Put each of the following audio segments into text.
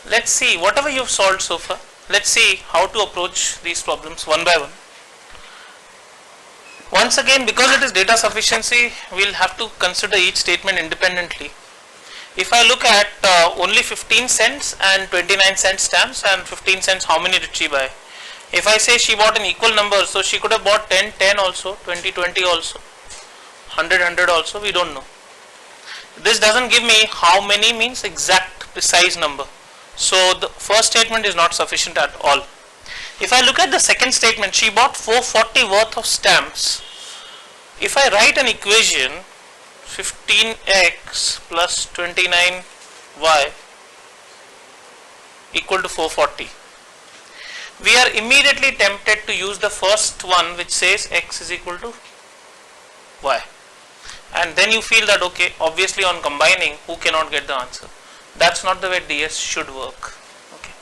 Let's see whatever you've solved so far. Let's see how to approach these problems one by one. Once again, because it is data sufficiency, we'll have to consider each statement independently. If I look at only 15 cents and 29 cents stamps and 15 cents, how many did she buy? If I say she bought an equal number, so she could have bought 10, 10 also, 20, 20 also, 100, 100 also, we don't know. This doesn't give me how many means exact precise number. So the first statement is not sufficient at all. If I look at the second statement, she bought 440 worth of stamps. If I write an equation 15x plus 29y equal to 440, we are immediately tempted to use the first one which says x is equal to y, and then you feel that okay, obviously on combining who cannot get the answer. That's not the way DS should work. Okay.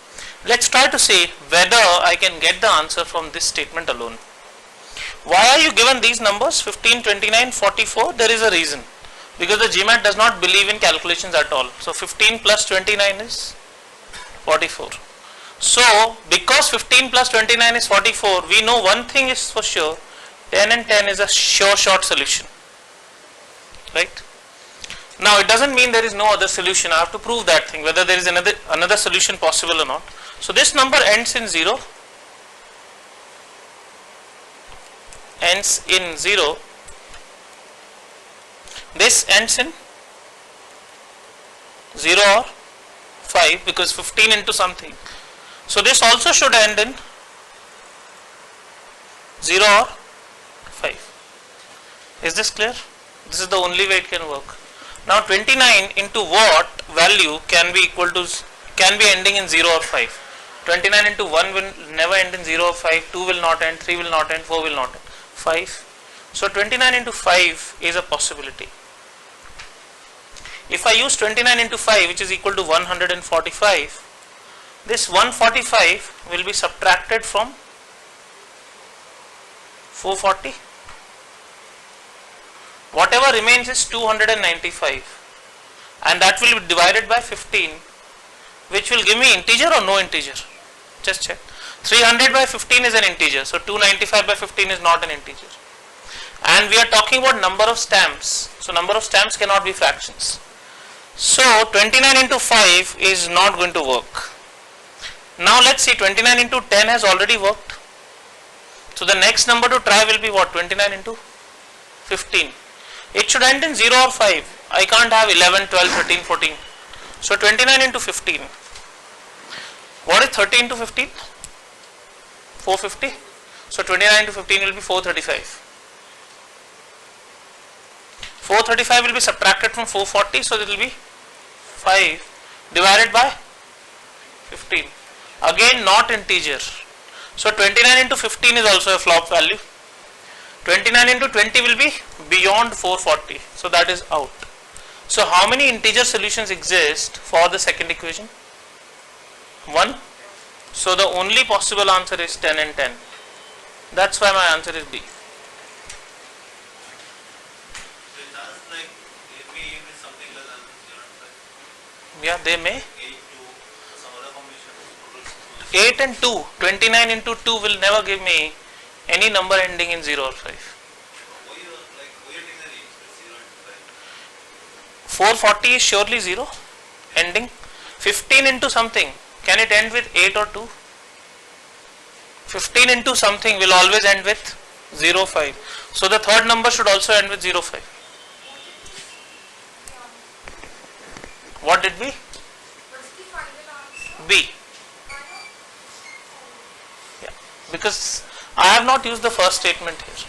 Let's try to see whether I can get the answer from this statement alone. Why are you given these numbers 15, 29, 44? There is a reason, because the GMAT does not believe in calculations at all. So 15 plus 29 is 44. So because 15 plus 29 is 44, we know one thing is for sure, 10 and 10 is a sure short solution, right? Now it doesn't mean there is no other solution. I have to prove that thing, whether there is another solution possible or not. So this number ends in 0, ends in 0, this ends in 0 or 5, because 15 into something. So this also should end in 0 or 5. Is this clear? This is the only way it can work. Now 29 into what value can be equal to, can be ending in 0 or 5? 29 into 1 will never end in 0 or 5, 2 will not end, 3 will not end, 4 will not end, 5. So 29 into 5 is a possibility. If I use 29 into 5, which is equal to 145, this 145 will be subtracted from 440. Whatever remains is 295, and that will be divided by 15, which will give me integer or no integer. Just check. 300 by 15 is an integer, so 295 by 15 is not an integer. And we are talking about number of stamps, so number of stamps cannot be fractions. So 29 into 5 is not going to work. Now let's see, 29 into 10 has already worked. So the next number to try will be what? 29 into 15. It should end in 0 or 5. I can't have 11, 12, 13, 14. So 29 into 15. What is 30 into 15? 450. So 29 into 15 will be 435. 435 will be subtracted from 440, so it will be 5 divided by 15. Again not integer. So 29 into 15 is also a flop value. 29 into 20 will be beyond 440, so that is out. So how many integer solutions exist for the second equation? 1. So the only possible answer is 10 and 10. That's why my answer is B. Yeah, they may. 8 and 2, 29 into 2 will never give me any number ending in 0 or 5. 440 is surely 0 ending. 15 into something, can it end with 8 or 2? 15 into something will always end with 0, 5. So the third number should also end with 0, 5. What did we? B. Yeah, because I have not used the first statement here.